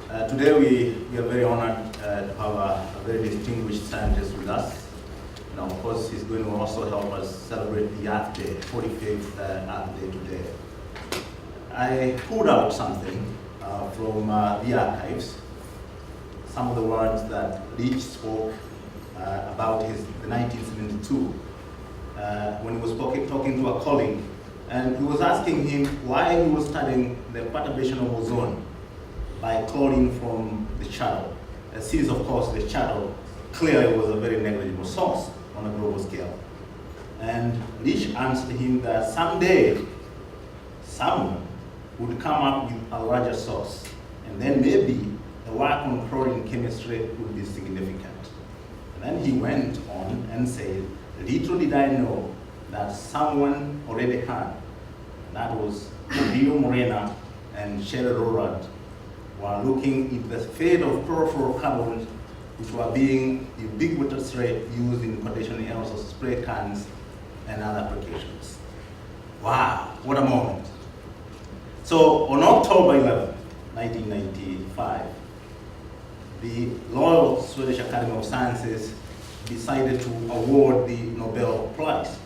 Today we are very honored to have a very distinguished scientist with us. And of course, he's going to also help us celebrate the Earth Day, 45th Earth Day today. I pulled out something from the archives, some of the words that Leach spoke about the 1972 when he was talking to a colleague, and he was asking him why he was studying the perturbation of ozone by chlorine from the shuttle. Since, of course, the shuttle clearly was a very negligible source on a global scale. And Leach answered him that someday, someone would come up with a larger source, and then maybe the work on chlorine chemistry would be significant. And then he went on and said, little did I know that someone already had, and that was Leo Morena and Shelley Rorad, were looking into the fate of chlorofluorocarbons, which were being ubiquitously used in conditioning aerosol spray cans and other applications. Wow, what a moment. So on October 11, 1995, the Royal Swedish Academy of Sciences decided to award the Nobel Prize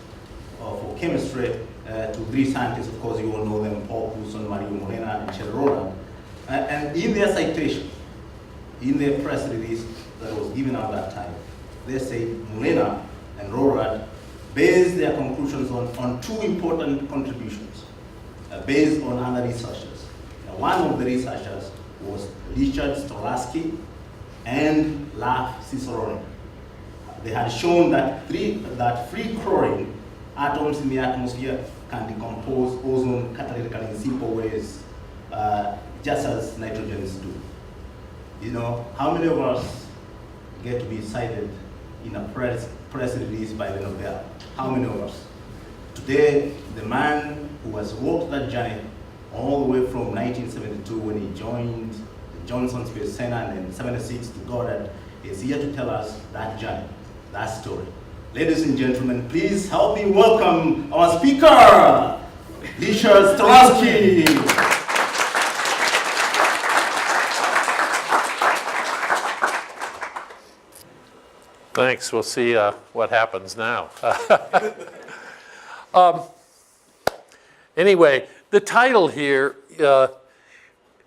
for chemistry to three scientists. Of course, you all know them, Paul Coulson, Mario Morena, and Shelley Rorad. And in their citation, in their press release that was given out that time, they say Morena and Rorad based their conclusions on two important contributions based on other researchers. Now, one of the researchers was Richard Stolarski and Laf Cicerone. They had shown that free chlorine atoms in the atmosphere can decompose ozone catalytically in simple ways, just as nitrogens do. You know, how many of us get to be cited in a press release by the Nobel? How many of us? Today, the man who has walked that journey all the way from 1972 when he joined the Johnson Space Center and then 76 to Goddard is here to tell us that journey, that story. Ladies and gentlemen, please help me welcome our speaker, Richard Stolarski. Thanks. We'll see what happens now. Anyway, the title here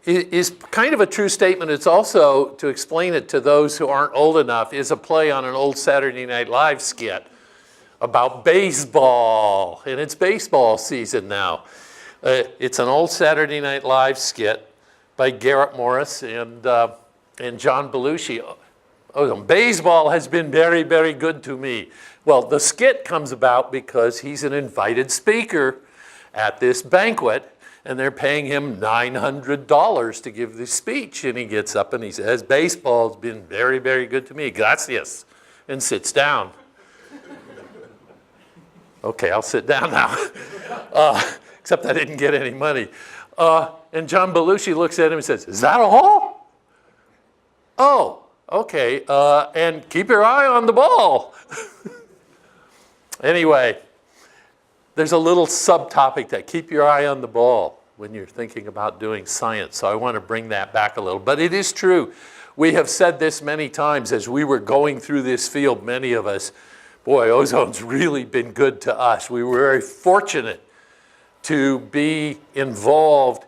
is kind of a true statement. It's also, to explain it to those who aren't old enough, is a play on an old Saturday Night Live skit about baseball. And it's baseball season now. It's an old Saturday Night Live skit by Garrett Morris and John Belushi. Oh, baseball has been very, very good to me. Well, the skit comes about because he's an invited speaker at this banquet, and they're paying him $900 to give this speech. And he gets up and he says, baseball's been very, very good to me. Gracias. And sits down. Okay, I'll sit down now. Except I didn't get any money. And John Belushi looks at him and says, is that all? Oh. Okay, and keep your eye on the ball. Anyway, there's a little subtopic that keep your eye on the ball when you're thinking about doing science. So I want to bring that back a little. But it is true. We have said this many times as we were going through this field, many of us, boy, ozone's really been good to us. We were very fortunate to be involved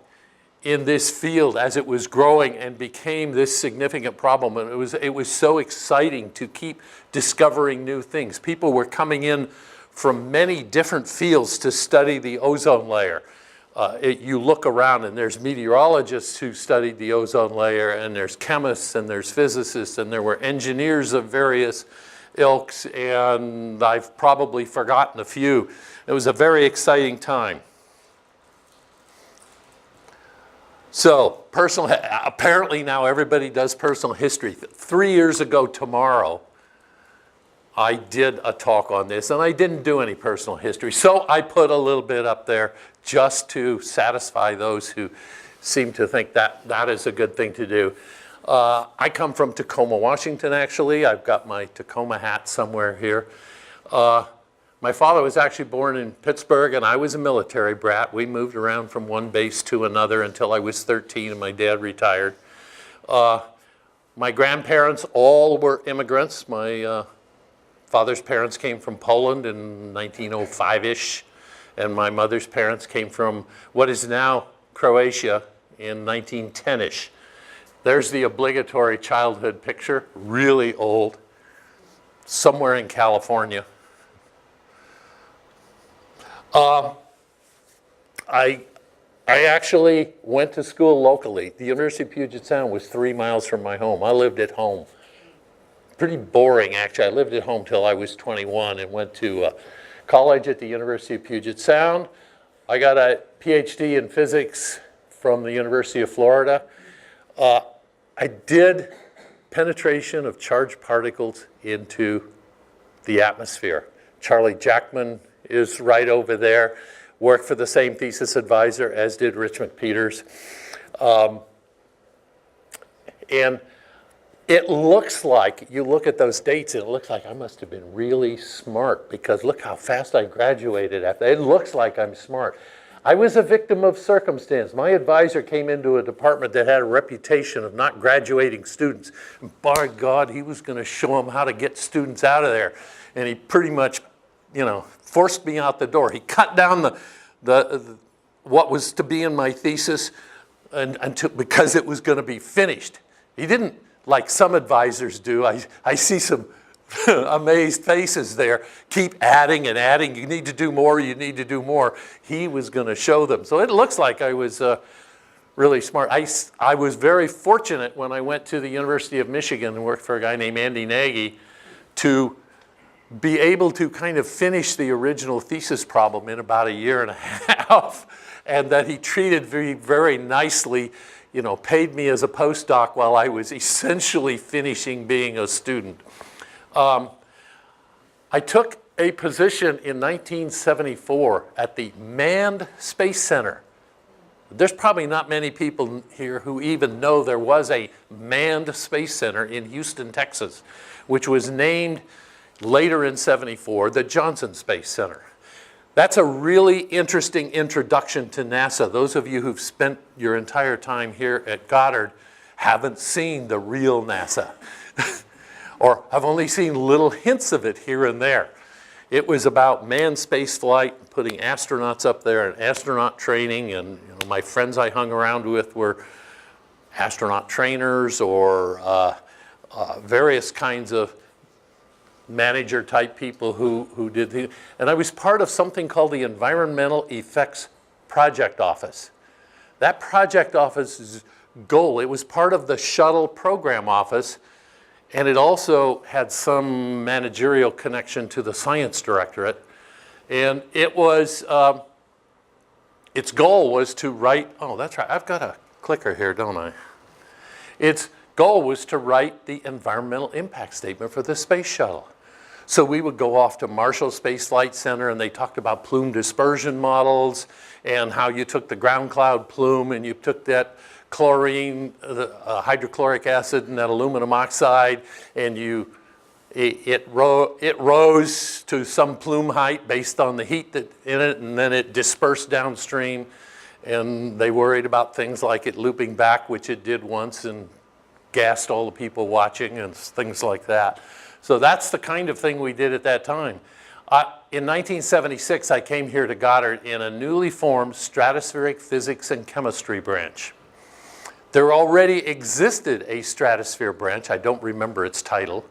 in this field as it was growing and became this significant problem. And it was so exciting to keep discovering new things. People were coming in from many different fields to study the ozone layer. You look around and there's meteorologists who studied the ozone layer, and there's chemists and there's physicists, and there were engineers of various ilks, and I've probably forgotten a few. It was a very exciting time. So, apparently now everybody does personal history. 3 years ago tomorrow, I did a talk on this, and I didn't do any personal history. So I put a little bit up there just to satisfy those who seem to think that that is a good thing to do. I come from Tacoma, Washington, actually. I've got my Tacoma hat somewhere here. My father was actually born in Pittsburgh, and I was a military brat. We moved around from one base to another until I was 13, and my dad retired. My grandparents all were immigrants. My father's parents came from Poland in 1905-ish, and my mother's parents came from what is now Croatia in 1910-ish. There's the obligatory childhood picture, really old, somewhere in California. I actually went to school locally. The University of Puget Sound was 3 miles from my home. I lived at home. Pretty boring, actually. I lived at home till I was 21 and went to college at the University of Puget Sound. I got a PhD in physics from the University of Florida. I did penetration of charged particles into the atmosphere. Charlie Jackman is right over there. Worked for the same thesis advisor as did Rich McPeters. And it looks like, you look at those dates, and it looks like I must have been really smart because look how fast I graduated after. It looks like I'm smart. I was a victim of circumstance. My advisor came into a department that had a reputation of not graduating students. And by God, he was going to show them how to get students out of there. And he pretty much, you know, forced me out the door. He cut down the what was to be in my thesis because it was going to be finished. He didn't, like some advisors do. I see some amazed faces there. Keep adding and adding. You need to do more. You need to do more. He was going to show them. So it looks like I was really smart. I was very fortunate when I went to the University of Michigan and worked for a guy named Andy Nagy to be able to kind of finish the original thesis problem in about 1.5 years, and that he treated very, very nicely, you know, paid me as a postdoc while I was essentially finishing being a student. I took a position in 1974 at the Manned Space Center. There's probably not many people here who even know there was a Manned Space Center in Houston, Texas, which was named later in '74, the Johnson Space Center. That's a really interesting introduction to NASA. Those of you who've spent your entire time here at Goddard haven't seen the real NASA, or have only seen little hints of it here and there. It was about manned space flight, putting astronauts up there and astronaut training, and you know, my friends I hung around with were astronaut trainers or various kinds of manager type people who did the, and I was part of something called the Environmental Effects Project Office. That project office's goal, it was part of the shuttle program office, and it also had some managerial connection to the science directorate. And it was, its goal was to write, oh, that's right, I've got a clicker here, don't I? Its goal was to write the environmental impact statement for the space shuttle. So we would go off to Marshall Space Flight Center, and they talked about Plume dispersion models and how you took the ground cloud plume and you took that chlorine, hydrochloric acid and that aluminum oxide, and it rose to some plume height based on the heat that in it, and then it dispersed downstream. And they worried about things like it looping back, which it did once, and gassed all the people watching and things like that. So that's the kind of thing we did at that time. In 1976, I came here to Goddard in a newly formed Stratospheric Physics and Chemistry branch. There already existed a stratosphere branch. I don't remember its title.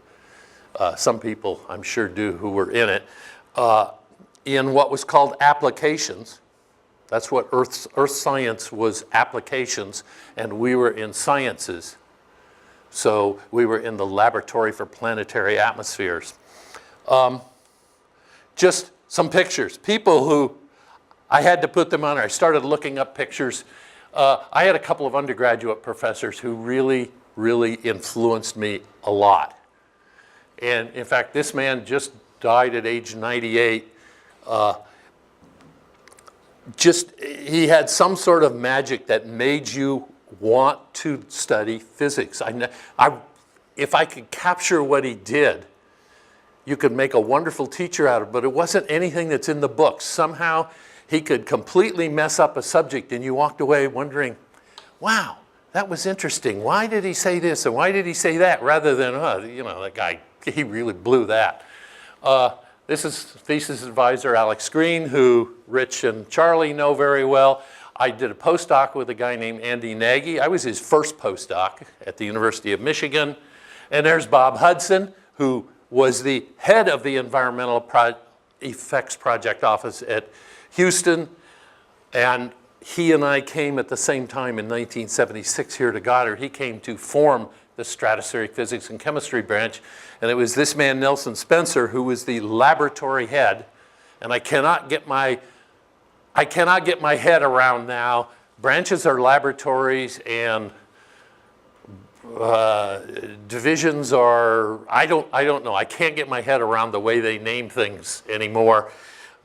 Some people, I'm sure, do who were in it. In what was called applications. That's what Earth science was, applications, and we were in sciences. So we were in the laboratory for planetary atmospheres. Just some pictures. People who, I had to put them on, I started looking up pictures. I had a couple of undergraduate professors who really, really influenced me a lot. And in fact, this man just died at age 98. He had some sort of magic that made you want to study physics. If I could capture what he did, you could make a wonderful teacher out of it, but it wasn't anything that's in the books. Somehow he could completely mess up a subject and you walked away wondering, wow, that was interesting. Why did he say this and why did he say that rather than, you know, that guy, he really blew that. This is thesis advisor Alex Green, who Rich and Charlie know very well. I did a postdoc with a guy named Andy Nagy. I was his first postdoc at the University of Michigan. And there's Bob Hudson, who was the head of the Environmental Effects Project Office at Houston. And he and I came at the same time in 1976 here to Goddard. He came to form the Stratospheric Physics and Chemistry branch. And it was this man, Nelson Spencer, who was the laboratory head. And I cannot get my head around now. Branches are laboratories and divisions are, I don't know. I can't get my head around the way they name things anymore.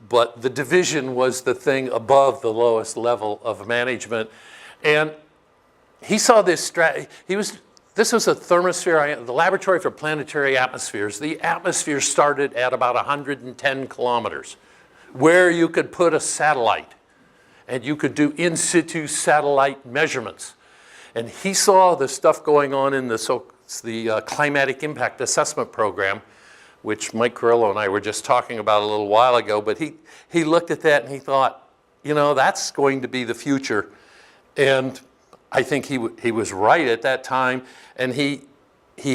But the division was the thing above the lowest level of management. And he saw this, this was a thermosphere, the Laboratory for Planetary Atmospheres. The atmosphere started at about 110 kilometers, where you could put a satellite and you could do in situ satellite measurements. And he saw the stuff going on in the Climatic Impact Assessment Program, which Mike Carrillo and I were just talking about a little while ago. But he looked at that and he thought, you know, that's going to be the future. And I think he was right at that time. And he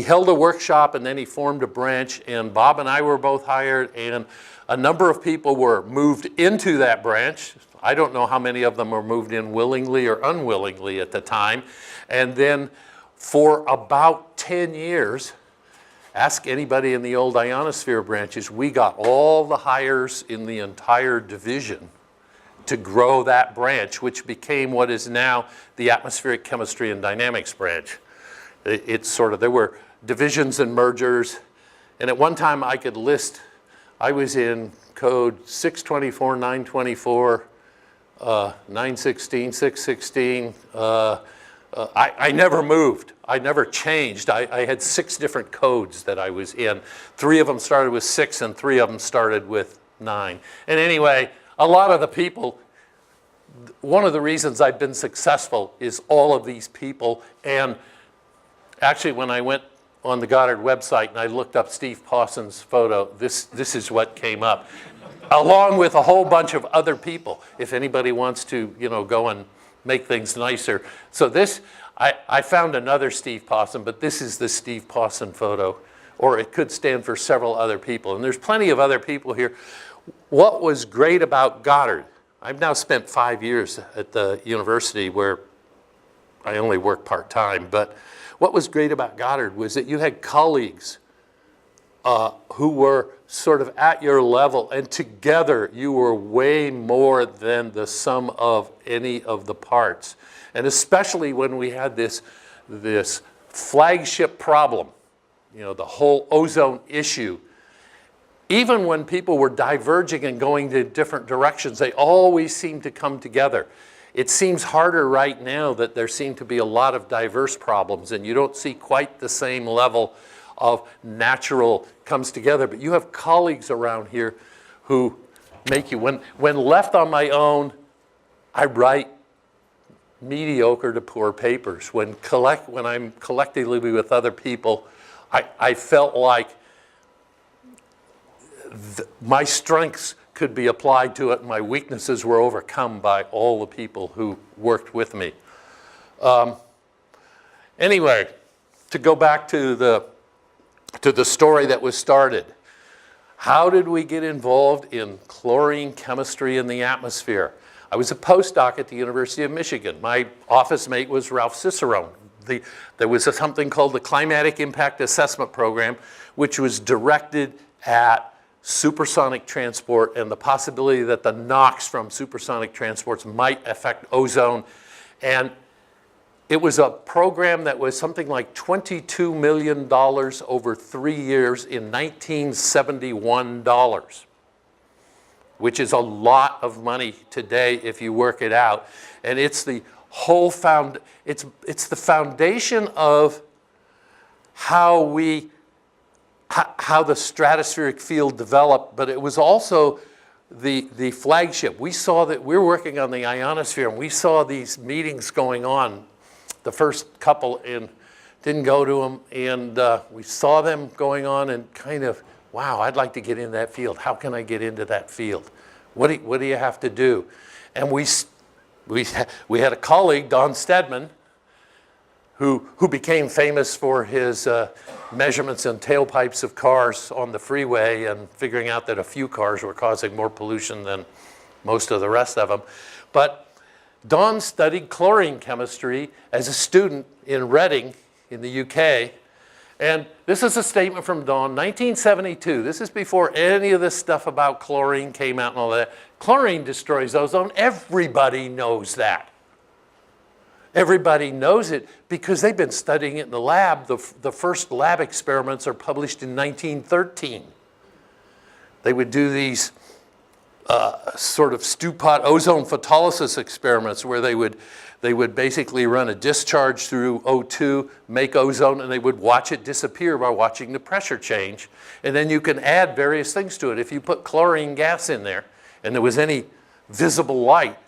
held a workshop and then he formed a branch. And Bob and I were both hired. And a number of people were moved into that branch. I don't know how many of them were moved in willingly or unwillingly at the time. And then for about 10 years, ask anybody in the old ionosphere branches, we got all the hires in the entire division to grow that branch, which became what is now the Atmospheric Chemistry and Dynamics branch. It's sort of, there were divisions and mergers. And at one time I could list, I was in code 624, 924, 916, 616. I never moved. I never changed. I had 6 different codes that I was in. 3 of them started with 6 and 3 of them started with 9. And anyway, a lot of the people, one of the reasons I've been successful is all of these people. And actually, when I went on the Goddard website and I looked up Steve Pawson's photo, this is what came up, along with a whole bunch of other people, if anybody wants to, you know, go and make things nicer. So this, I found another Steve Pawson, but this is the Steve Pawson photo, or it could stand for several other people. And there's plenty of other people here. What was great about Goddard, I've now spent 5 years at the university where I only work part-time, but what was great about Goddard was that you had colleagues who were sort of at your level, and together you were way more than the sum of any of the parts. And especially when we had this flagship problem, you know, the whole ozone issue. Even when people were diverging and going to different directions, they always seemed to come together. It seems harder right now that there seem to be a lot of diverse problems and you don't see quite the same level of natural comes together. But you have colleagues around here who make you, when left on my own, I write mediocre to poor papers. When I'm collectively with other people, I felt like my strengths could be applied to it and my weaknesses were overcome by all the people who worked with me. Anyway, to go back to the story that was started. How did we get involved in chlorine chemistry in the atmosphere? I was a postdoc at the University of Michigan. My office mate was Ralph Cicerone. There was something called the Climatic Impact Assessment Program, which was directed at supersonic transport and the possibility that the NOx from supersonic transports might affect ozone. And it was a program that was something like $22 million over 3 years in 1971 dollars, which is a lot of money today if you work it out. And it's the whole it's the foundation of how the stratospheric field developed, but it was also the flagship. We saw that we're working on the ionosphere and we saw these meetings going on. the first couple and didn't go to them. And we saw them going on and kind of, wow, I'd like to get in that field. How can I get into that field? What do you have to do? And we had a colleague, Don Stedman, who became famous for his measurements in tailpipes of cars on the freeway and figuring out that a few cars were causing more pollution than most of the rest of them. But Don studied chlorine chemistry as a student in Reading in the UK. And this is a statement from Don, 1972. This is before any of this stuff about chlorine came out and all that. Chlorine destroys ozone. Everybody knows that. Everybody knows it because they've been studying it in the lab. The first lab experiments are published in 1913. They would do these sort of stew pot ozone photolysis experiments where they would basically run a discharge through O2, make ozone, and they would watch it disappear by watching the pressure change. And then you can add various things to it. If you put chlorine gas in there and there was any visible light,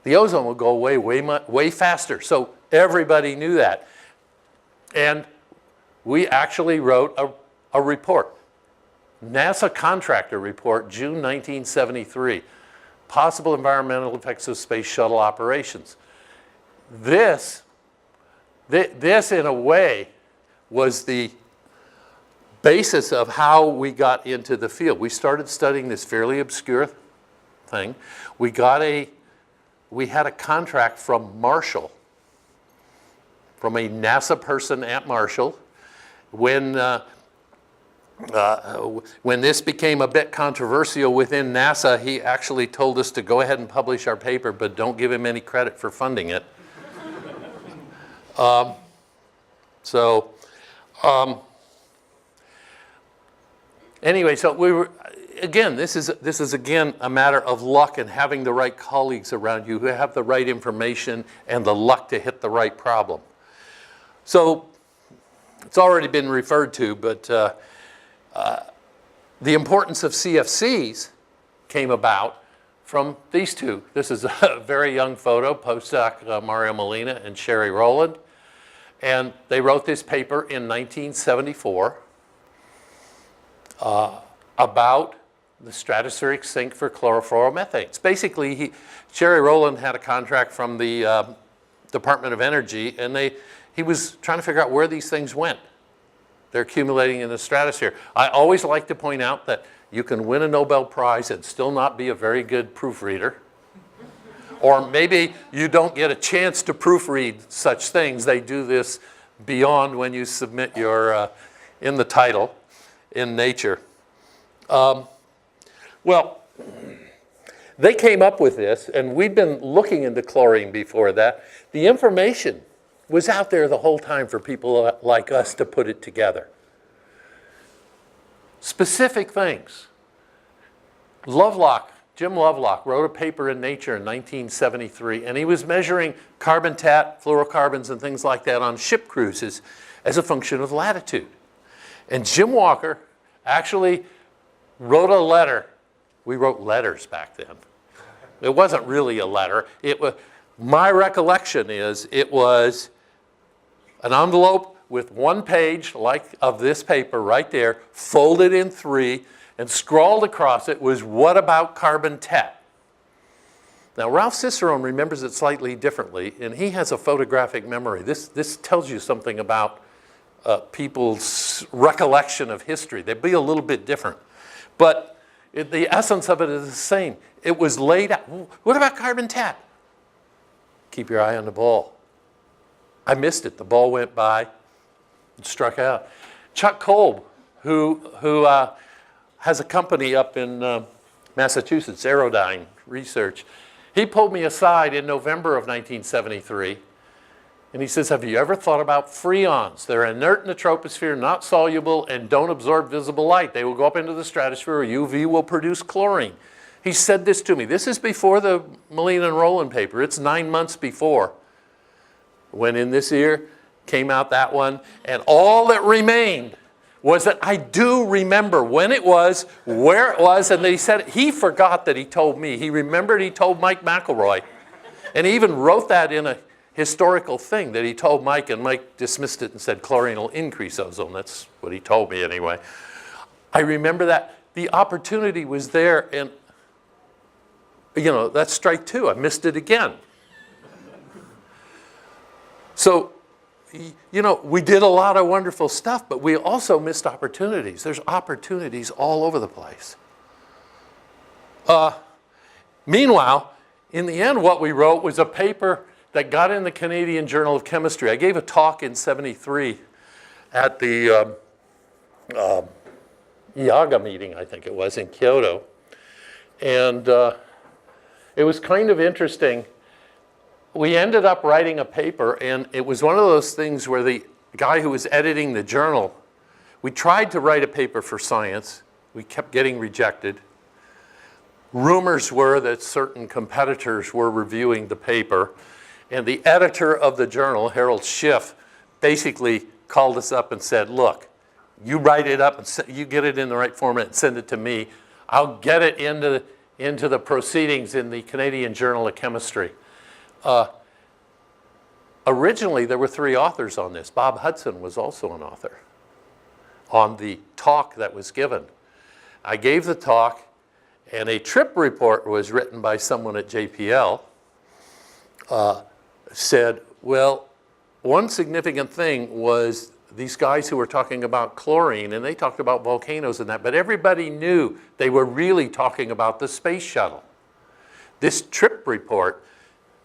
the ozone would go away way faster. So everybody knew that. And we actually wrote a report, NASA contractor report, June 1973, possible environmental effects of space shuttle operations. This in a way was the basis of how we got into the field. We started studying this fairly obscure thing. We had a contract from Marshall, from a NASA person at Marshall. When this became a bit controversial within NASA, he actually told us to go ahead and publish our paper, but don't give him any credit for funding it. Anyway, so we were, again, this is again a matter of luck and having the right colleagues around you who have the right information and the luck to hit the right problem. So it's already been referred to, but the importance of CFCs came about from these two. This is a very young photo, postdoc Mario Molina and Sherry Rowland. And they wrote this paper in 1974 about the stratospheric sink for chlorofluoromethanes. Basically, Sherry Rowland had a contract from the Department of Energy, and he was trying to figure out where these things went. They're accumulating in the stratosphere. I always like to point out that you can win a Nobel Prize and still not be a very good proofreader. Or maybe you don't get a chance to proofread such things. They do this beyond when you submit your, in the title, in Nature. Well, they came up with this, and we'd been looking into chlorine before that. The information was out there the whole time for people like us to put it together. Specific things. Jim Lovelock wrote a paper in Nature in 1973, and he was measuring carbon tat, fluorocarbons, and things like that on ship cruises as a function of latitude. And Jim Walker actually wrote a letter. We wrote letters back then. It wasn't really a letter. My recollection is it was an envelope with one page of this paper right there, folded in three, and scrawled across it was, "What about carbon tat?" Now, Ralph Cicerone remembers it slightly differently, and he has a photographic memory. This tells you something about people's recollection of history. They'd be a little bit different. But the essence of it is the same. It was laid out. What about carbon tat? Keep your eye on the ball. I missed it. The ball went by and struck out. Chuck Kolb, who has a company up in Massachusetts, Aerodyne Research, he pulled me aside in November of 1973, and he says, "Have you ever thought about freons? They're inert in the troposphere, not soluble, and don't absorb visible light. They will go up into the stratosphere, or UV will produce chlorine." He said this to me. This is before the Molina and Rowland paper. It's 9 months before, when in this year came out that one, and all that remained was that I do remember when it was, where it was, and he said he forgot that he told me. He remembered he told Mike McElroy, and he even wrote that in historical thing that he told Mike, and Mike dismissed it and said chlorine will increase ozone. That's what he told me anyway. I remember that. The opportunity was there, and you know, that's strike two. I missed it again. So, you know, we did a lot of wonderful stuff, but we also missed opportunities. There's opportunities all over the place. Meanwhile, in the end, what we wrote was a paper that got in the Canadian Journal of Chemistry. I gave a talk in '73 at the IAGA meeting, I think it was, in Kyoto. And it was kind of interesting. We ended up writing a paper, and it was one of those things where the guy who was editing the journal, we tried to write a paper for Science. We kept getting rejected. Rumors were that certain competitors were reviewing the paper, and the editor of the journal, Harold Schiff, basically called us up and said, look, you write it up and you get it in the right format and send it to me. I'll get it into the proceedings in the Canadian Journal of Chemistry. Originally, there were 3 authors on this. Bob Hudson was also an author on the talk that was given. I gave the talk, and a trip report was written by someone at JPL, said, well, one significant thing was these guys who were talking about chlorine, and they talked about volcanoes and that, but everybody knew they were really talking about the space shuttle. This trip report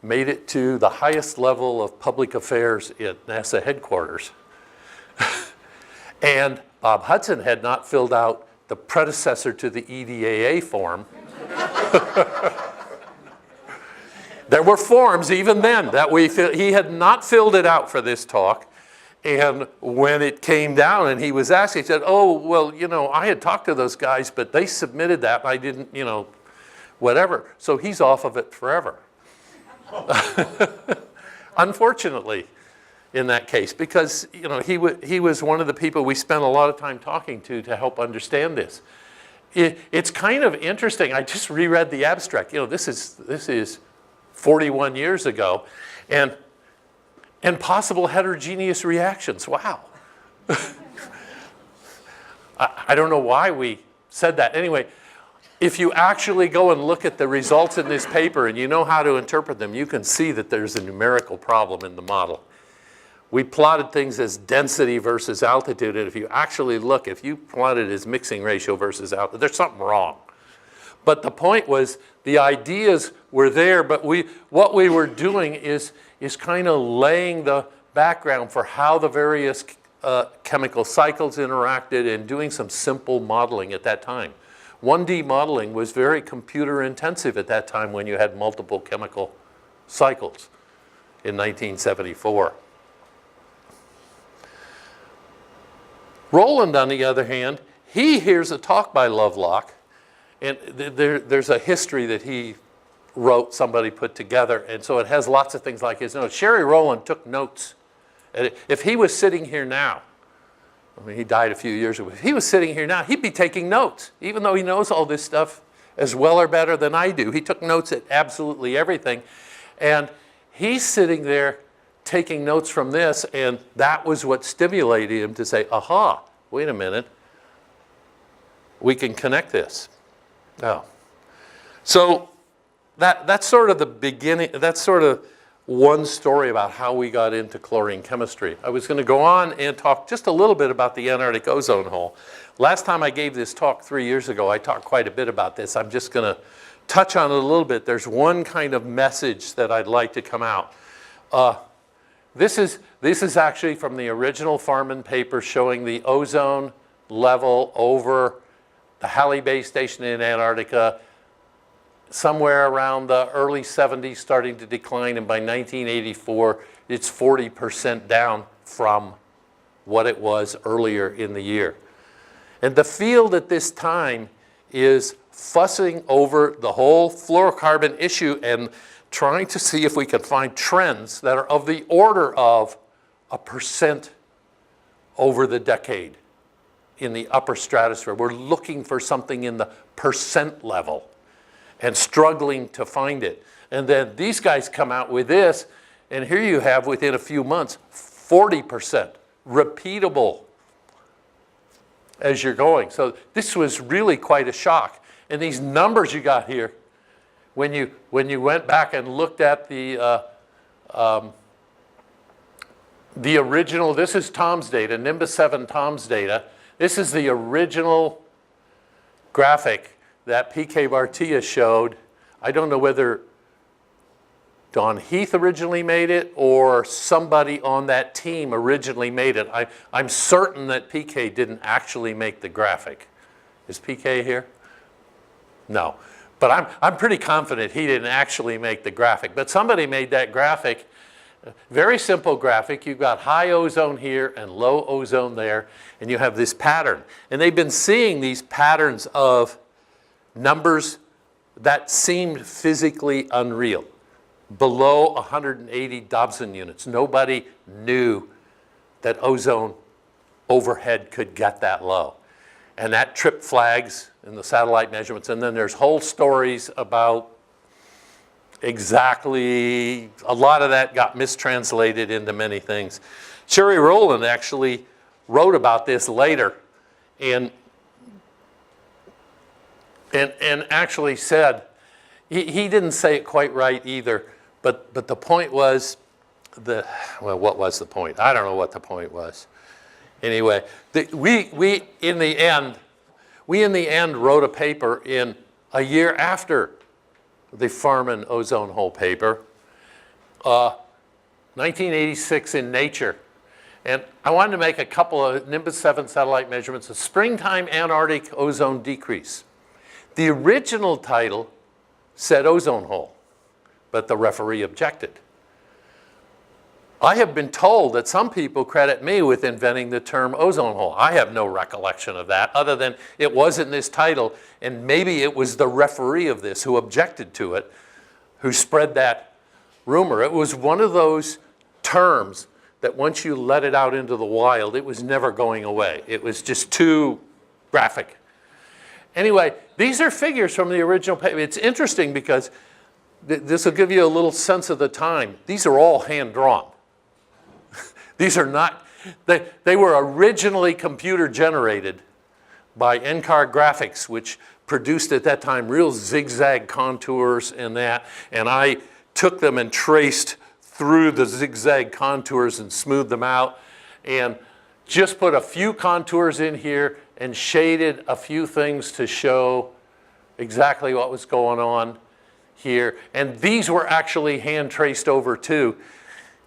made it to the highest level of public affairs at NASA headquarters. And Bob Hudson had not filled out the predecessor to the EDAA form. There were forms even then that he had not filled it out for this talk. And when it came down and he was asked, he said, oh, well, you know, I had talked to those guys, but they submitted that and I didn't, you know, whatever. So he's off of it forever. Unfortunately, in that case, because, you know, he was one of the people we spent a lot of time talking to help understand this. It's kind of interesting. I just reread the abstract. You know, this is 41 years ago, and possible heterogeneous reactions. Wow. I don't know why we said that. Anyway, if you actually go and look at the results in this paper and you know how to interpret them, you can see that there's a numerical problem in the model. We plotted things as density versus altitude, and if you actually look, if you plot it as mixing ratio versus altitude, there's something wrong. But the point was the ideas were there, but what we were doing is kind of laying the background for how the various chemical cycles interacted and doing some simple modeling at that time. 1D modeling was very computer intensive at that time when you had multiple chemical cycles in 1974. Roland, on the other hand, he hears a talk by Lovelock, and there's a history that he wrote, somebody put together, and so it has lots of things like his notes. Sherry Rowland took notes. If he was sitting here now, I mean, he died a few years ago. If he was sitting here now, he'd be taking notes, even though he knows all this stuff as well or better than I do. He took notes at absolutely everything, and he's sitting there taking notes from this, and that was what stimulated him to say, aha, wait a minute, we can connect this. Oh. So that's sort of the beginning, that's sort of one story about how we got into chlorine chemistry. I was going to go on and talk just a little bit about the Antarctic ozone hole. Last time I gave this talk 3 years ago, I talked quite a bit about this. I'm just going to touch on it a little bit. There's one kind of message that I'd like to come out. This is actually from the original Farman paper showing the ozone level over the Halley Bay Station in Antarctica somewhere around the early 70s starting to decline, and by 1984 it's 40% down from what it was earlier in the year. And the field at this time is fussing over the whole fluorocarbon issue and trying to see if we can find trends that are of the order of 1% over the decade in the upper stratosphere. We're looking for something in the percent level and struggling to find it. And then these guys come out with this, And here you have, within a few months, 40%, repeatable as you're going. So this was really quite a shock. And these numbers you got here, when you went back and looked at the original, this is Tom's data, Nimbus 7 Tom's data. This is the original graphic that P.K. Bartia showed. I don't know whether Don Heath originally made it or somebody on that team originally made it. I'm certain that P.K. didn't actually make the graphic. Is P.K. here? No. But I'm pretty confident he didn't actually make the graphic. But somebody made that graphic. Very simple graphic. You've got high ozone here and low ozone there, and you have this pattern. And they've been seeing these patterns of numbers that seemed physically unreal, below 180 Dobson units. Nobody knew that ozone overhead could get that low. And that tripped flags in the satellite measurements. And then there's whole stories about exactly, a lot of that got mistranslated into many things. Sherry Rowland actually wrote about this later and actually said, he didn't say it quite right either, but the point was, well, what was the point? I don't know what the point was. Anyway, we in the end wrote a paper in a year after the Farman ozone hole paper, 1986 in Nature. And I wanted to make a couple of Nimbus 7 satellite measurements of springtime Antarctic ozone decrease. The original title said ozone hole, but the referee objected. I have been told that some people credit me with inventing the term ozone hole. I have no recollection of that, other than it was in this title, and maybe it was the referee of this who objected to it, who spread that rumor. It was one of those terms that once you let it out into the wild, it was never going away. It was just too graphic. Anyway, these are figures from the original paper. It's interesting because this will give you a little sense of the time. These are all hand-drawn. These are not, they were originally computer generated by NCAR Graphics, which produced at that time real zigzag contours and that, and I took them and traced through the zigzag contours and smoothed them out and just put a few contours in here and shaded a few things to show exactly what was going on here. And these were actually hand traced over too.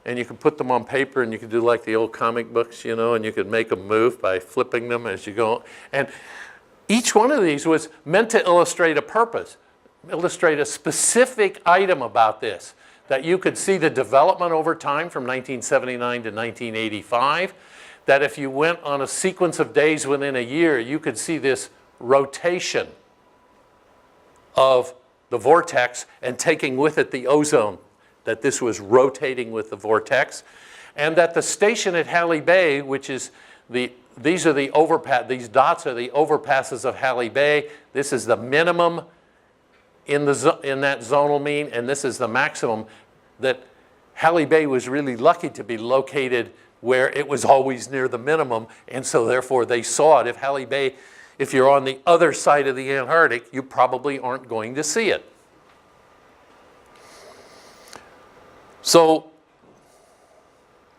And you can put them on paper and you can do like the old comic books, you know, and you could make them move by flipping them as you go. And each one of these was meant to illustrate a purpose, illustrate a specific item about this, that you could see the development over time from 1979 to 1985, that if you went on a sequence of days within a year, you could see this rotation of the vortex and taking with it the ozone, that this was rotating with the vortex, and that the station at Halley Bay, which is these are the overpass, these dots are the overpasses of Halley Bay. This is the minimum in that zonal mean, and this is the maximum. That Halley Bay was really lucky to be located where it was always near the minimum, and so therefore they saw it. If Halley Bay, if you're on the other side of the Antarctic, you probably aren't going to see it. So,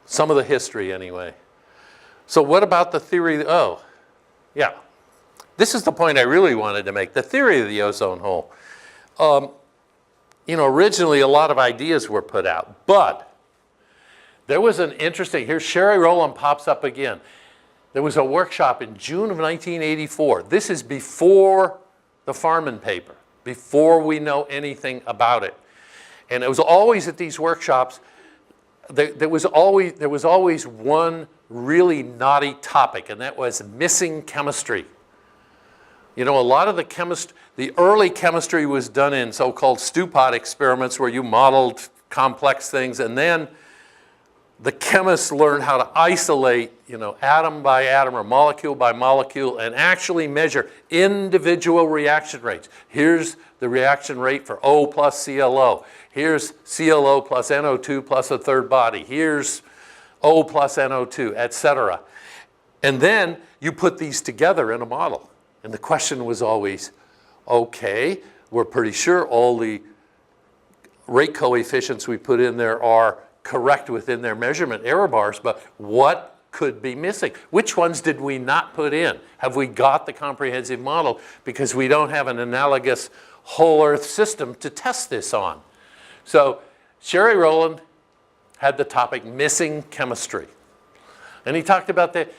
some of the history anyway. So what about the theory? Oh, yeah. This is the point I really wanted to make, the theory of the ozone hole. You know, originally a lot of ideas were put out, but there was an interesting, here Sherry Rowland pops up again. There was a workshop in June of 1984. This is before the Farman paper, before we know anything about it. And it was always at these workshops, there was always one really knotty topic, and that was missing chemistry. You know, a lot of the early chemistry was done in so-called stew pot experiments where you modeled complex things, and then the chemists learned how to isolate, atom by atom or molecule by molecule and actually measure individual reaction rates. Here's the reaction rate for O plus ClO. Here's ClO plus NO2 plus a third body. Here's O plus NO2, etc. And then you put these together in a model. And the question was always, okay, we're pretty sure all the rate coefficients we put in there are correct within their measurement error bars, but what could be missing? Which ones did we not put in? Have we got the comprehensive model because we don't have an analogous whole Earth system to test this on? So Sherry Rowland had the topic missing chemistry. And he talked about that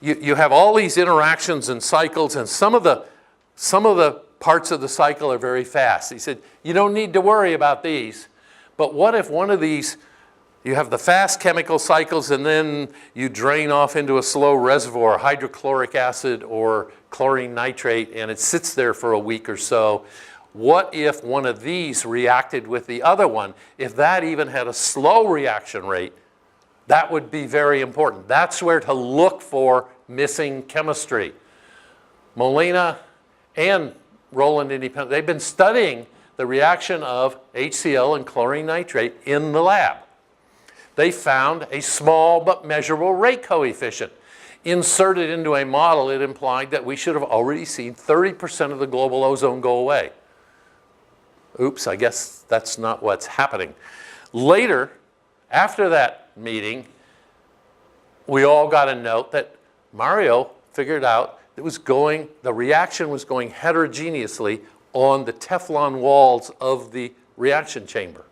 you have all these interactions and cycles, and some of the parts of the cycle are very fast. He said, you don't need to worry about these, but what if one of these, you have the fast chemical cycles and then you drain off into a slow reservoir, hydrochloric acid or chlorine nitrate, and it sits there for a week or so. What if one of these reacted with the other one? If that even had a slow reaction rate, that would be very important. That's where to look for missing chemistry. Molina and Rowland independent, they've been studying the reaction of HCl and chlorine nitrate in the lab. They found a small but measurable rate coefficient. Inserted into a model, it implied that we should have already seen 30% of the global ozone go away. Oops, I guess that's not what's happening. Later, after that meeting, we all got a note that Mario figured out the reaction was going heterogeneously on the Teflon walls of the reaction chamber.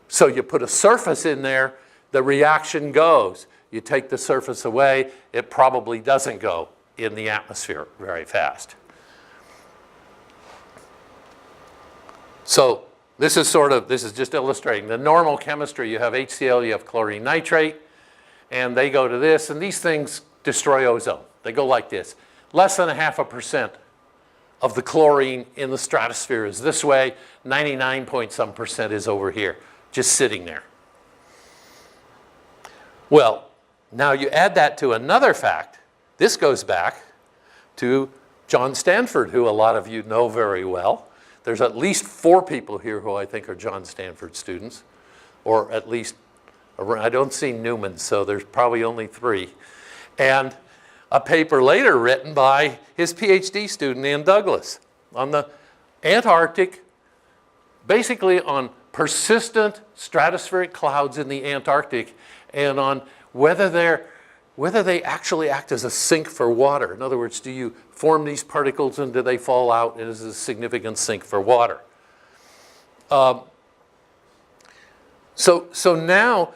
So you put a surface in there, the reaction goes. You take the surface away, it probably doesn't go in the atmosphere very fast. So this is just illustrating the normal chemistry. You have HCl, you have chlorine nitrate, and they go to this, and these things destroy ozone. They go like this. Less than 0.5% of the chlorine in the stratosphere is this way, 99 point some percent is over here, just sitting there. Well, now you add that to another fact. This goes back to John Stanford, who a lot of you know very well. There's at least 4 people here who I think are John Stanford students, or at least, I don't see Newman, so there's probably only 3. And a paper later written by his PhD student, Ann Douglas, on the Antarctic, basically on persistent stratospheric clouds in the Antarctic and on whether they actually act as a sink for water. In other words, do you form these particles and do they fall out as a significant sink for water? So now,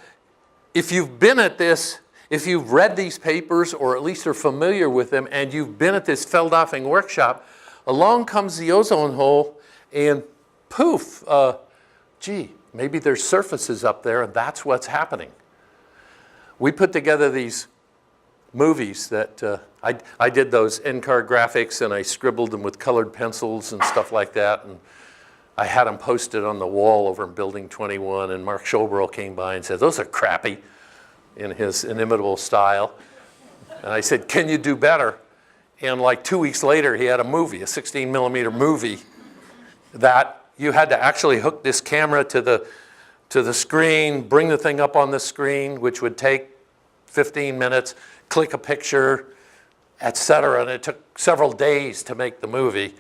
if you've been at this, if you've read these papers or at least are familiar with them and you've been at this Feldhoffing workshop, along comes the ozone hole and poof, gee, maybe there's surfaces up there and that's what's happening. We put together these movies that I did those NCAR graphics and I scribbled them with colored pencils and stuff like that, and I had them posted on the wall over in Building 21, and Mark Schoberl came by and said, those are crappy, in his inimitable style. And I said, can you do better? And like 2 weeks later, he had a movie, a 16 millimeter movie, that you had to actually hook this camera to the screen, bring the thing up on the screen, which would take 15 minutes, click a picture, etc. And it took several days to make the movie.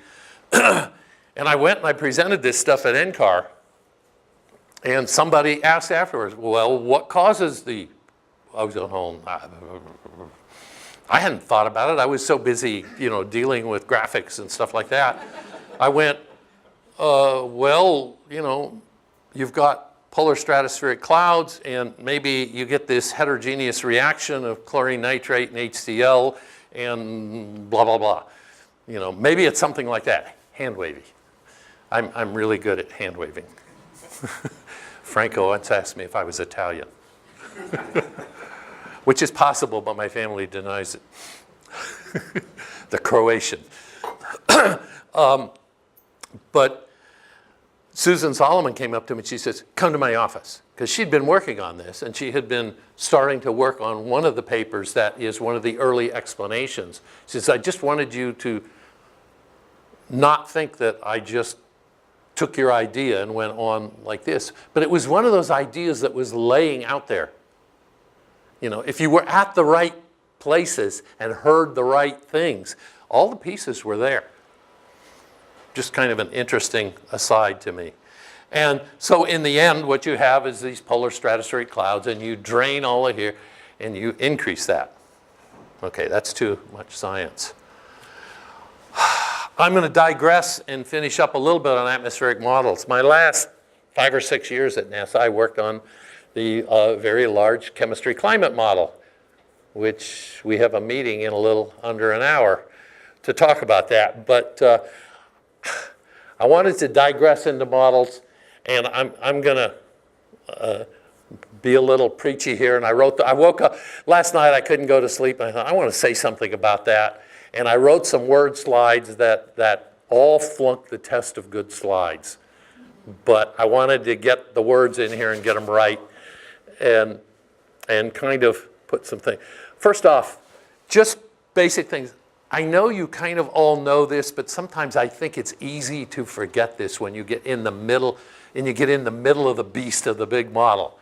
And I went and I presented this stuff at NCAR. And somebody asked afterwards, well, what causes the ozone hole? I hadn't thought about it. I was so busy, dealing with graphics and stuff like that. I went, well, you've got polar stratospheric clouds, and maybe you get this heterogeneous reaction of chlorine nitrate and HCl and blah, blah, blah. Maybe it's something like that, hand wavy. I'm really good at hand waving. Franco once asked me if I was Italian, which is possible, but my family denies it. The Croatian. Susan Solomon came up to me and she says, come to my office. Because she'd been working on this and she had been starting to work on one of the papers that is one of the early explanations. She says, I just wanted you to not think that I just took your idea and went on like this. But it was one of those ideas that was laying out there. You know, if you were at the right places and heard the right things, all the pieces were there. Just kind of an interesting aside to me. And so in the end, what you have is these polar stratospheric clouds, and you drain all of here, and you increase that. Okay, that's too much science. I'm going to digress and finish up a little bit on atmospheric models. My last 5 or 6 years at NASA, I worked on the very large chemistry climate model, which we have a meeting in a little under an hour to talk about that. But I wanted to digress into models, and I'm going to be a little preachy here. And I woke up last night, I couldn't go to sleep, and I thought, I want to say something about that. And I wrote some word slides that all flunked the test of good slides. But I wanted to get the words in here and get them right and kind of put some things. First off, just basic things. I know you kind of all know this, but sometimes I think it's easy to forget this when you get in the middle, and you get in the middle of the beast of the big model.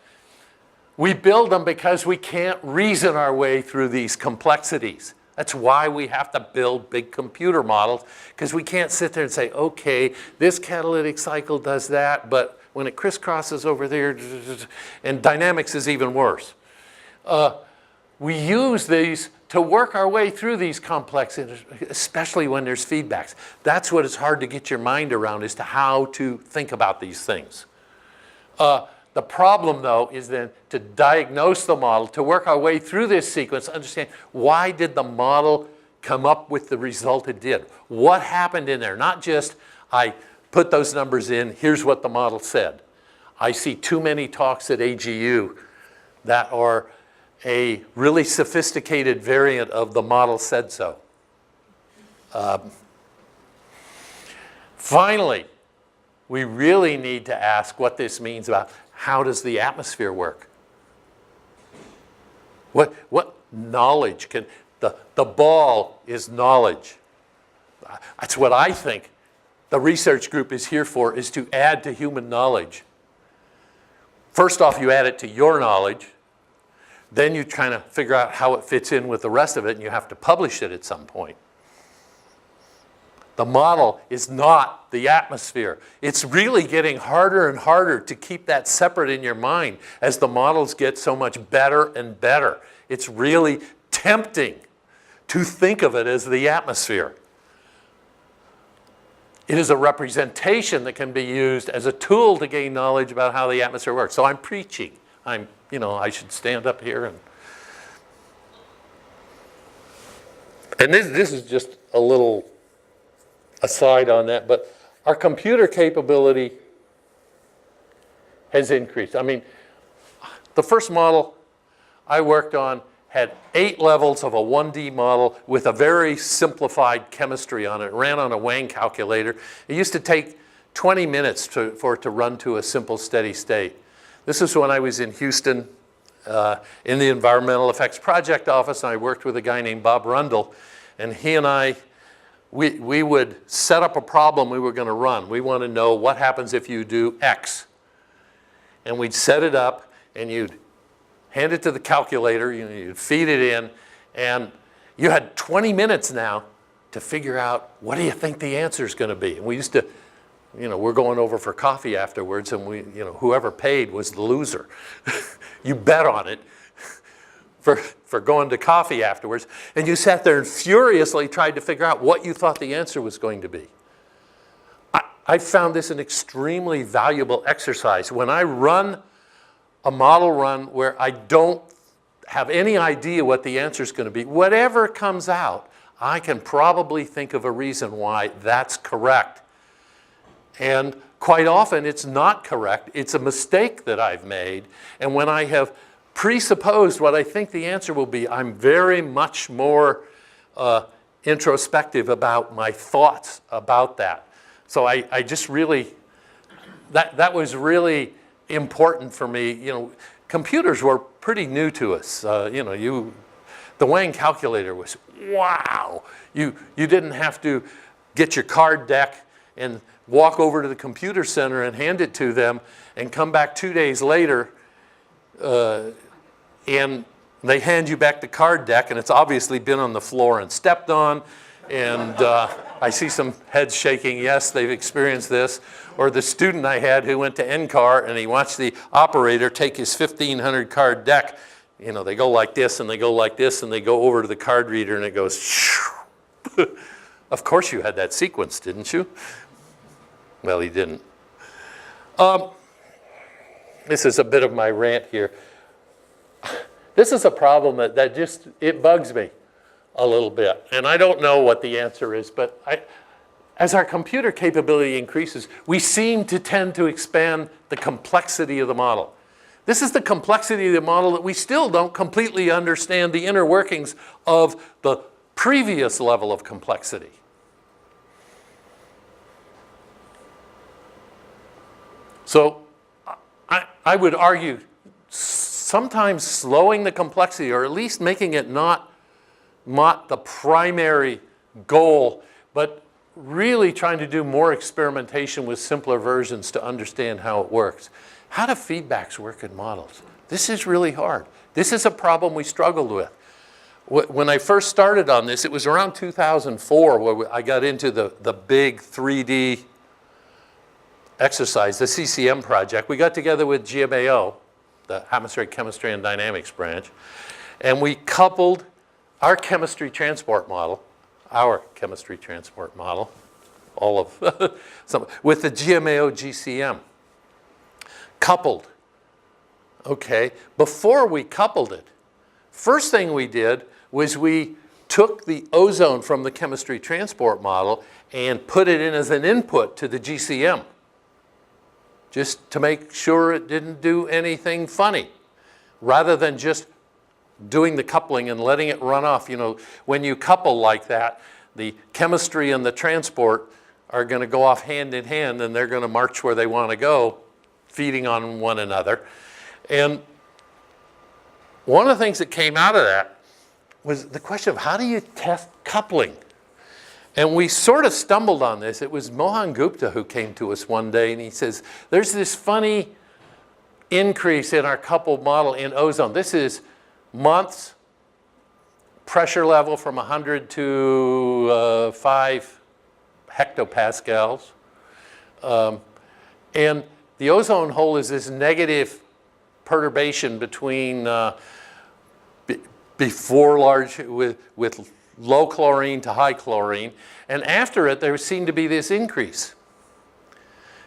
We build them because we can't reason our way through these complexities. That's why we have to build big computer models, because we can't sit there and say, okay, this catalytic cycle does that, but when it crisscrosses over there, and dynamics is even worse. We use these to work our way through these complexities, especially when there's feedbacks. That's what is hard to get your mind around, as to how to think about these things. The problem, though, is then to diagnose the model, to work our way through this sequence, understand why did the model come up with the result it did? What happened in there? Not just, I put those numbers in, here's what the model said. I see too many talks at AGU that are a really sophisticated variant of the model said so. Finally, we really need to ask what this means about how does the atmosphere work? What knowledge can, the ball is knowledge. That's what I think the research group is here for, is to add to human knowledge. First off, you add it to your knowledge. Then you kind of figure out how it fits in with the rest of it, and you have to publish it at some point. The model is not the atmosphere. It's really getting harder and harder to keep that separate in your mind as the models get so much better and better. It's really tempting to think of it as the atmosphere. It is a representation that can be used as a tool to gain knowledge about how the atmosphere works. So I'm preaching. I should stand up here and this is just a little aside on that, but our computer capability has increased. I mean, the first model I worked on had 8 levels of a 1D model with a very simplified chemistry on it. It ran on a Wang calculator. It used to take 20 minutes for it to run to a simple steady state. This is when I was in Houston in the Environmental Effects Project office, and I worked with a guy named Bob Rundle, and he and I, we would set up a problem we were going to run. We want to know what happens if you do X. And we'd set it up, and you'd hand it to the calculator, you'd feed it in, and you had 20 minutes now to figure out, what do you think the answer is going to be? And we used to, we're going over for coffee afterwards, and whoever paid was the loser. You bet on it for going to coffee afterwards, and you sat there and furiously tried to figure out what you thought the answer was going to be. I found this an extremely valuable exercise. When I run a model run where I don't have any idea what the answer is going to be, whatever comes out, I can probably think of a reason why that's correct. And quite often it's not correct. It's a mistake that I've made. And when I have presupposed what I think the answer will be, I'm very much more introspective about my thoughts about that. So I just really that was really important for me. You know, computers were pretty new to us. You know, the Wang calculator was, wow. You didn't have to get your card deck and walk over to the computer center and hand it to them and come back 2 days later and they hand you back the card deck and it's obviously been on the floor and stepped on. And I see some heads shaking. Yes, they've experienced this. Or the student I had who went to NCAR and he watched the operator take his 1500 card deck. You know, they go like this and they go like this and they go over to the card reader and it goes shoo. Of course you had that sequence, didn't you? Well, he didn't. This is a bit of my rant here. This is a problem that just, it bugs me a little bit. And I don't know what the answer is, but as our computer capability increases, we seem to tend to expand the complexity of the model. This is the complexity of the model that we still don't completely understand the inner workings of the previous level of complexity. So I would argue sometimes slowing the complexity, or at least making it not the primary goal, but really trying to do more experimentation with simpler versions to understand how it works. How do feedbacks work in models? This is really hard. This is a problem we struggled with. When I first started on this, it was around 2004 where I got into the big 3D exercise, the CCM project. We got together with GMAO, the Atmospheric Chemistry and Dynamics branch, and we coupled our chemistry transport model, all of with the GMAO GCM. Coupled. Okay, before we coupled it, first thing we did was we took the ozone from the chemistry transport model and put it in as an input to the GCM, just to make sure it didn't do anything funny, rather than just doing the coupling and letting it run off. You know, when you couple like that, the chemistry and the transport are going to go off hand in hand and they're going to march where they want to go, feeding on one another. And one of the things that came out of that was the question of how do you test coupling? And we sort of stumbled on this. It was Mohan Gupta who came to us one day and he says, there's this funny increase in our coupled model in ozone. This is months, pressure level from 100 to 5 hectopascals. And the ozone hole is this negative perturbation between before large with low chlorine to high chlorine, and after it there seemed to be this increase.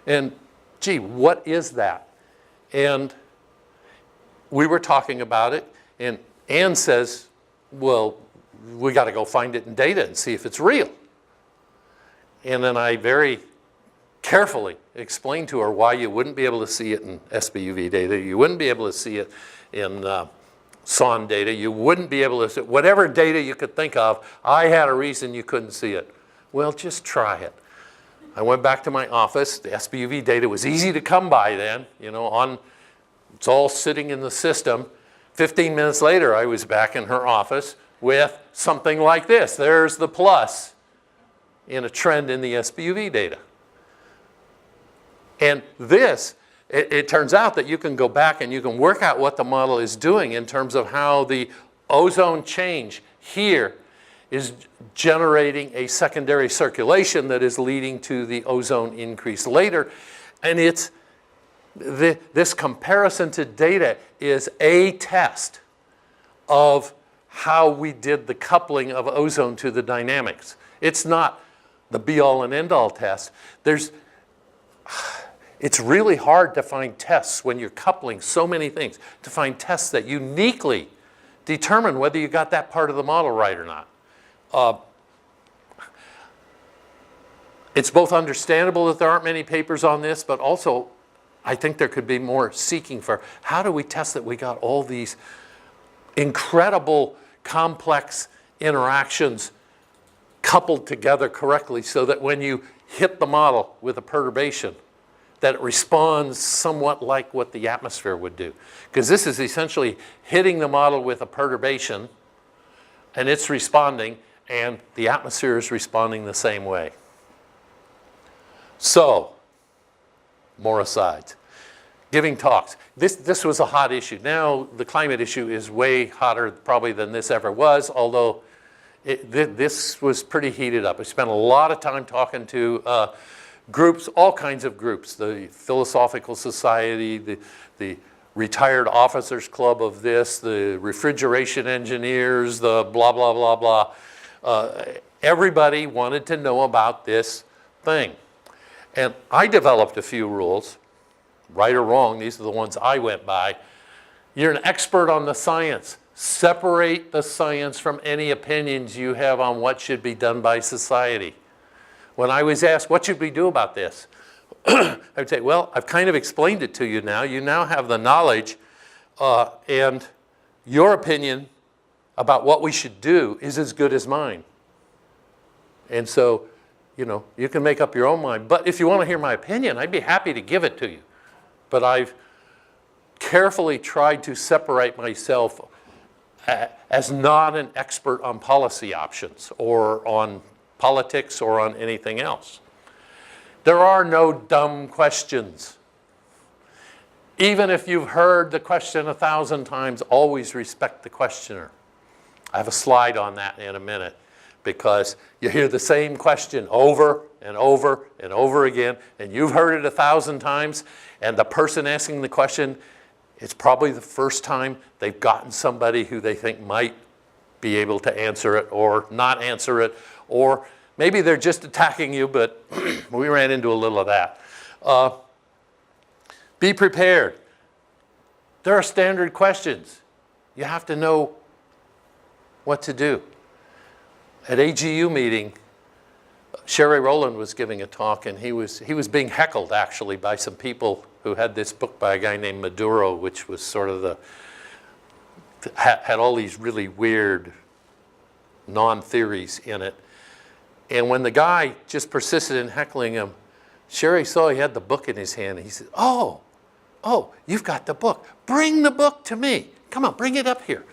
And gee, what is that? And we were talking about it, and Ann says, well, we got to go find it in data and see if it's real. And then I very carefully explained to her why you wouldn't be able to see it in SPUV data, you wouldn't be able to see it in SON data, you wouldn't be able to see it. Whatever data you could think of, I had a reason you couldn't see it. Well, just try it. I went back to my office. The SPUV data was easy to come by then, you know, it's all sitting in the system. 15 minutes later, I was back in her office with something like this. There's the plus in a trend in the SPUV data. And this, it turns out that you can go back and you can work out what the model is doing in terms of how the ozone change here is generating a secondary circulation that is leading to the ozone increase later. And this comparison to data is a test of how we did the coupling of ozone to the dynamics. It's not the be-all and end-all test. It's really hard to find tests when you're coupling so many things, to find tests that uniquely determine whether you got that part of the model right or not. It's both understandable that there aren't many papers on this, but also I think there could be more seeking for how do we test that we got all these incredible complex interactions coupled together correctly so that when you hit the model with a perturbation, that it responds somewhat like what the atmosphere would do. Because this is essentially hitting the model with a perturbation, and it's responding, and the atmosphere is responding the same way. So, more asides. Giving talks. This was a hot issue. Now the climate issue is way hotter probably than this ever was, although this was pretty heated up. I spent a lot of time talking to groups, all kinds of groups, the Philosophical Society, the Retired Officers Club of this, the refrigeration engineers, the blah, blah, blah, blah. Everybody wanted to know about this thing. And I developed a few rules. Right or wrong, these are the ones I went by. You're an expert on the science. Separate the science from any opinions you have on what should be done by society. When I was asked, what should we do about this? I would say, well, I've kind of explained it to you now. You now have the knowledge, and your opinion about what we should do is as good as mine. And so, you know, you can make up your own mind. But if you want to hear my opinion, I'd be happy to give it to you. But I've carefully tried to separate myself as not an expert on policy options or on politics or on anything else. There are no dumb questions. Even if you've heard the question 1,000 times, always respect the questioner. I have a slide on that in a minute, because you hear the same question over and over and over again, and you've heard it 1,000 times, and the person asking the question, it's probably the first time they've gotten somebody who they think might be able to answer it or not answer it, or maybe they're just attacking you, but we ran into a little of that. Be prepared. There are standard questions. You have to know what to do. At AGU meeting, Sherry Rowland was giving a talk, and he was being heckled actually by some people who had this book by a guy named Maduro, which was sort of had all these really weird non-theories in it. And when the guy just persisted in heckling him, Sherry saw he had the book in his hand, and he said, oh, you've got the book. Bring the book to me. Come on, bring it up here.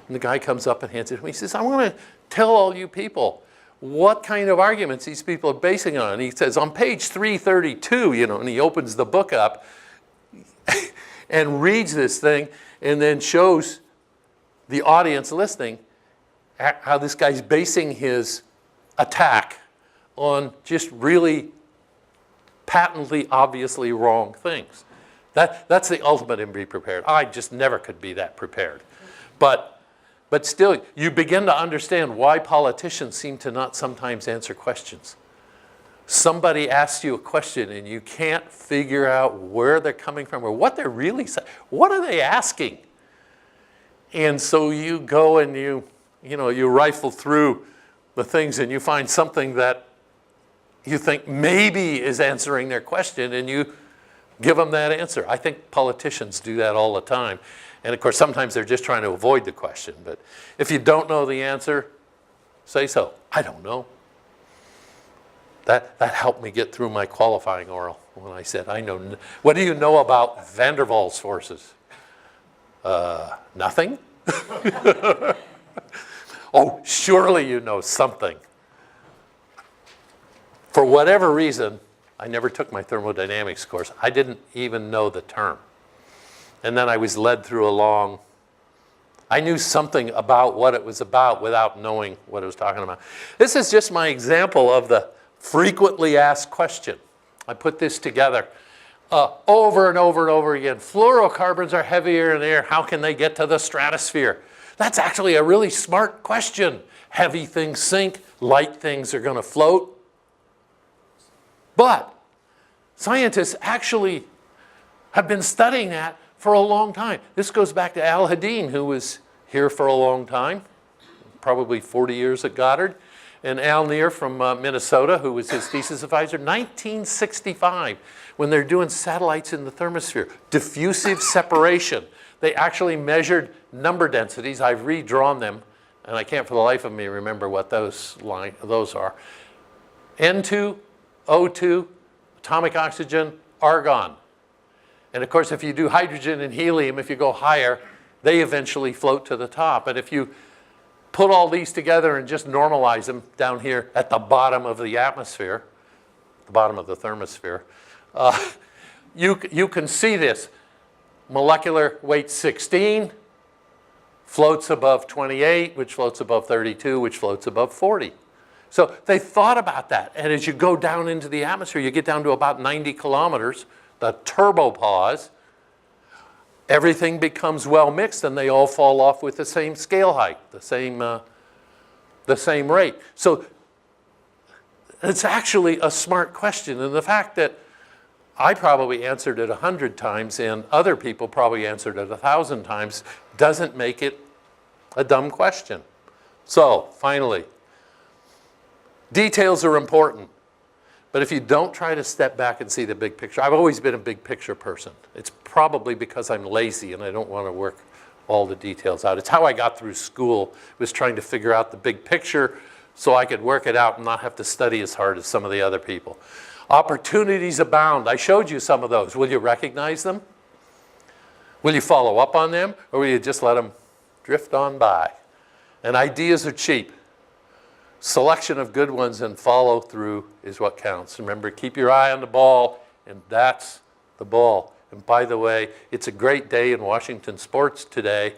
And the guy comes up and hands it to me. He says, I want to tell all you people what kind of arguments these people are basing on. And he says, on page 332, you know, and he opens the book up and reads this thing and then shows the audience listening how this guy's basing his attack on just really patently, obviously wrong things. That's the ultimate in be prepared. I just never could be that prepared. But still, you begin to understand why politicians seem to not sometimes answer questions. Somebody asks you a question and you can't figure out where they're coming from or what they're really saying. What are they asking? And so you go and you rifle through the things and you find something that you think maybe is answering their question, and you give them that answer. I think politicians do that all the time. And of course, sometimes they're just trying to avoid the question. But if you don't know the answer, say so. I don't know. That helped me get through my qualifying oral when I said, I know. What do you know about van der Waals forces? Nothing? Oh, surely you know something. For whatever reason, I never took my thermodynamics course. I didn't even know the term. And then I was led through I knew something about what it was about without knowing what it was talking about. This is just my example of the frequently asked question. I put this together over and over and over again. Fluorocarbons are heavier in air. How can they get to the stratosphere? That's actually a really smart question. Heavy things sink, light things are going to float. But scientists actually have been studying that for a long time. This goes back to Al Hadeen, who was here for a long time, probably 40 years at Goddard, and Al Neer from Minnesota, who was his thesis advisor, 1965, when they're doing satellites in the thermosphere, diffusive separation. They actually measured number densities. I've redrawn them, and I can't for the life of me remember what those are. N2, O2, atomic oxygen, argon. And of course, if you do hydrogen and helium, if you go higher, they eventually float to the top. And if you put all these together and just normalize them down here at the bottom of the atmosphere, the bottom of the thermosphere, you can see this. Molecular weight 16 floats above 28, which floats above 32, which floats above 40. So they thought about that. And as you go down into the atmosphere, you get down to about 90 kilometers, the turbopause, everything becomes well mixed and they all fall off with the same scale height, the same rate. So it's actually a smart question. And the fact that I probably answered it 100 times and other people probably answered it 1,000 times doesn't make it a dumb question. So finally, details are important. But if you don't try to step back and see the big picture, I've always been a big picture person. It's probably because I'm lazy and I don't want to work all the details out. It's how I got through school, was trying to figure out the big picture so I could work it out and not have to study as hard as some of the other people. Opportunities abound. I showed you some of those. Will you recognize them? Will you follow up on them? Or will you just let them drift on by? And ideas are cheap. Selection of good ones and follow through is what counts. Remember, keep your eye on the ball, and that's the ball. And by the way, it's a great day in Washington sports today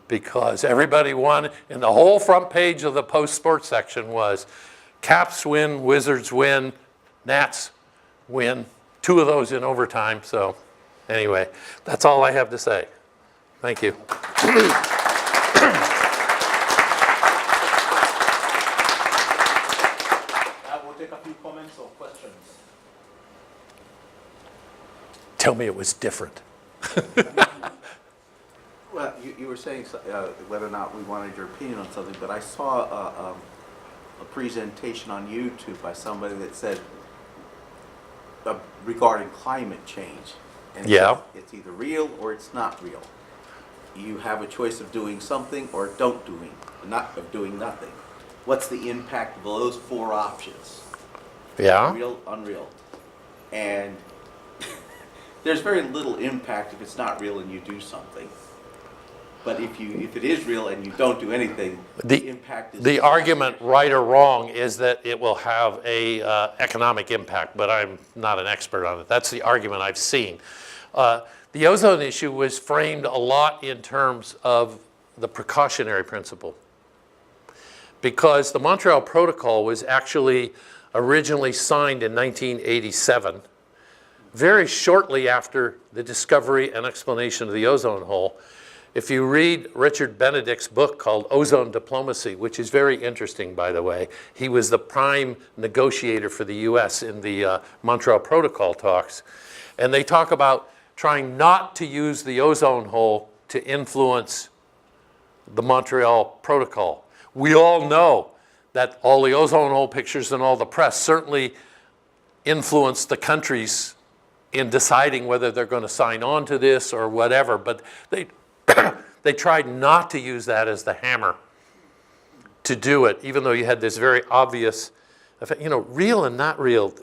because everybody won, and the whole front page of the post-sports section was Caps win, Wizards win, Nats win. 2 of those in overtime. So anyway, that's all I have to say. Thank you. Tell me it was different. Well, you were saying whether or not we wanted your opinion on something, but I saw a presentation on YouTube by somebody that said regarding climate change. And yeah. It's either real or it's not real. You have a choice of doing something or not of doing nothing. What's the impact of those 4 options? Yeah. Real, unreal. And there's very little impact if it's not real and you do something. But if it is real and you don't do anything, the impact is... The argument, right or wrong, is that it will have a economic impact, but I'm not an expert on it. That's the argument I've seen. The ozone issue was framed a lot in terms of the precautionary principle, because the Montreal Protocol was actually originally signed in 1987, very shortly after the discovery and explanation of the ozone hole. If you read Richard Benedict's book called Ozone Diplomacy, which is very interesting, by the way, he was the prime negotiator for the US in the Montreal Protocol talks. And they talk about trying not to use the ozone hole to influence the Montreal Protocol. We all know that all the ozone hole pictures and all the press certainly influenced the countries in deciding whether they're going to sign on to this or whatever, but they tried not to use that as the hammer to do it, even though you had this very obvious effect. You know, real and not real.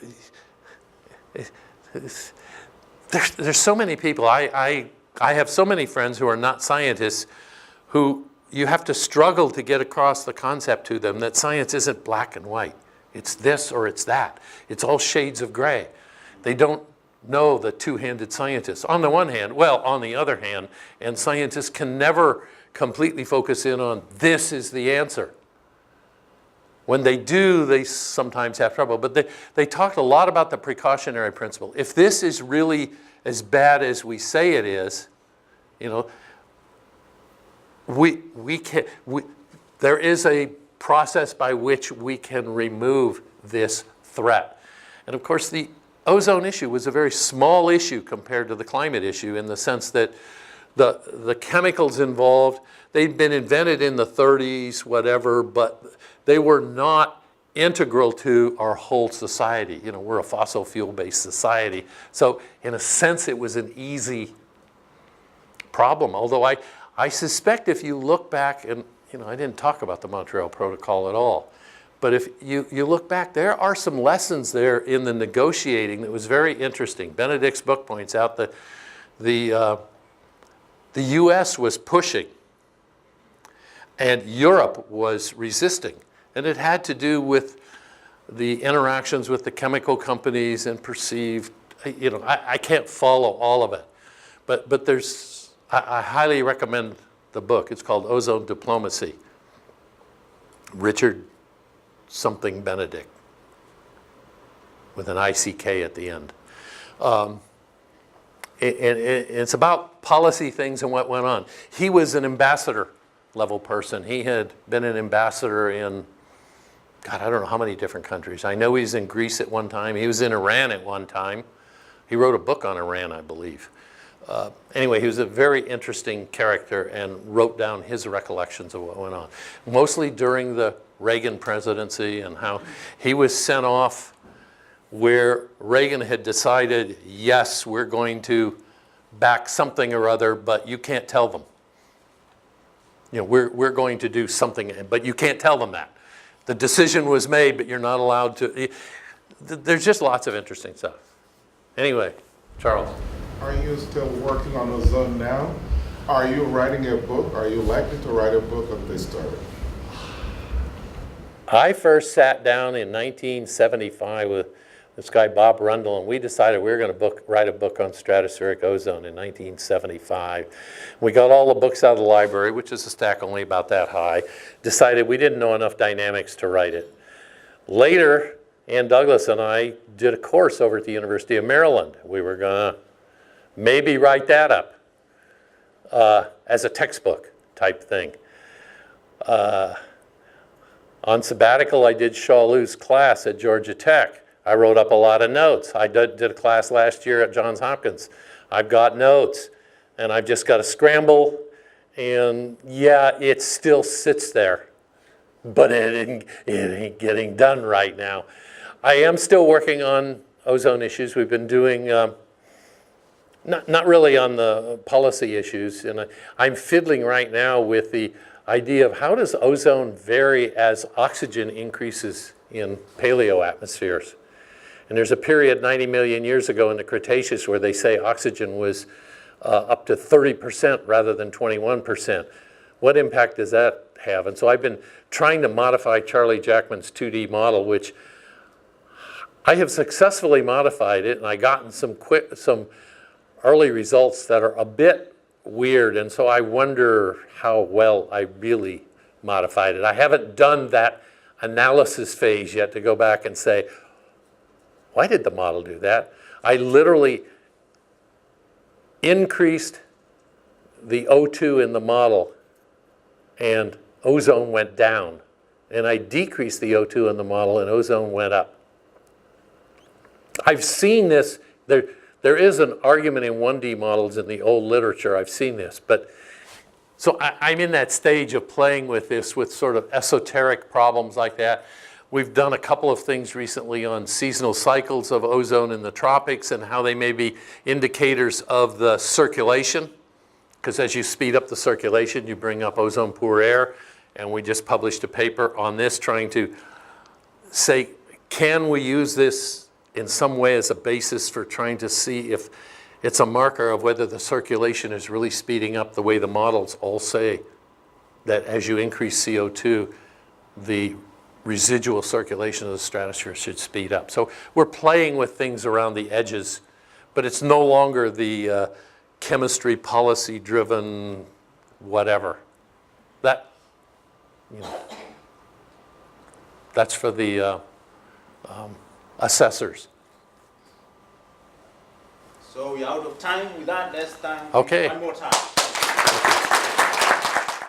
There's so many people. I have so many friends who are not scientists who you have to struggle to get across the concept to them that science isn't black and white. It's this or it's that. It's all shades of gray. They don't know the two-handed scientists. On the one hand, well, on the other hand, and scientists can never completely focus in on this is the answer. When they do, they sometimes have trouble. But they talked a lot about the precautionary principle. If this is really as bad as we say it is, you know, there is a process by which we can remove this threat. And of course, the ozone issue was a very small issue compared to the climate issue in the sense that the chemicals involved, they'd been invented in the 30s, whatever, but they were not integral to our whole society. You know, we're a fossil fuel-based society. So in a sense, it was an easy problem. Although I suspect if you look back, and you know, I didn't talk about the Montreal Protocol at all, But if you look back, there are some lessons there in the negotiating that was very interesting. Benedict's book points out that the US was pushing and Europe was resisting. And it had to do with the interactions with the chemical companies and perceived, I can't follow all of it. But there's, I highly recommend the book. It's called Ozone Diplomacy. Richard something Benedict with an ICK at the end. It's about policy things and what went on. He was an ambassador level person. He had been an ambassador in, God, I don't know how many different countries. I know he was in Greece at one time. He was in Iran at one time. He wrote a book on Iran, I believe. Anyway, he was a very interesting character and wrote down his recollections of what went on. Mostly during the Reagan presidency and how he was sent off where Reagan had decided, yes, we're going to back something or other, but you can't tell them. We're going to do something, but you can't tell them that. The decision was made, but you're not allowed to. There's just lots of interesting stuff. Anyway, Charles. Are you still working on ozone now? Are you writing a book? Are you likely to write a book of this story? I first sat down in 1975 with this guy, Bob Rundle, and we decided we were going to write a book on stratospheric ozone in 1975. We got all the books out of the library, which is a stack only about that high, decided we didn't know enough dynamics to write it. Later, Ann Douglas and I did a course over at the University of Maryland. We were going to maybe write that up as a textbook type thing. On sabbatical, I did Shaw Lu's class at Georgia Tech. I wrote up a lot of notes. I did a class last year at Johns Hopkins. I've got notes, and I've just got to scramble, and yeah, it still sits there, but it ain't getting done right now. I am still working on ozone issues. We've been doing, not really on the policy issues, and I'm fiddling right now with the idea of how does ozone vary as oxygen increases in paleo atmospheres. And there's a period 90 million years ago in the Cretaceous where they say oxygen was up to 30% rather than 21%. What impact does that have? And so I've been trying to modify Charlie Jackman's 2D model, which I have successfully modified it, and I've gotten some early results that are a bit weird, and so I wonder how well I really modified it. I haven't done that analysis phase yet to go back and say, why did the model do that? I literally increased the O2 in the model and ozone went down. And I decreased the O2 in the model and ozone went up. I've seen this. There is an argument in 1D models in the old literature. I've seen this. But so I'm in that stage of playing with this with sort of esoteric problems like that. We've done a couple of things recently on seasonal cycles of ozone in the tropics and how they may be indicators of the circulation. Because as you speed up the circulation, you bring up ozone poor air. And we just published a paper on this trying to say, can we use this in some way as a basis for trying to see if it's a marker of whether the circulation is really speeding up the way the models all say that as you increase CO2, the residual circulation of the stratosphere should speed up. So we're playing with things around the edges, but it's no longer the chemistry policy driven whatever. That, that's for the assessors. So we're out of time with that. Next time, okay. one more time.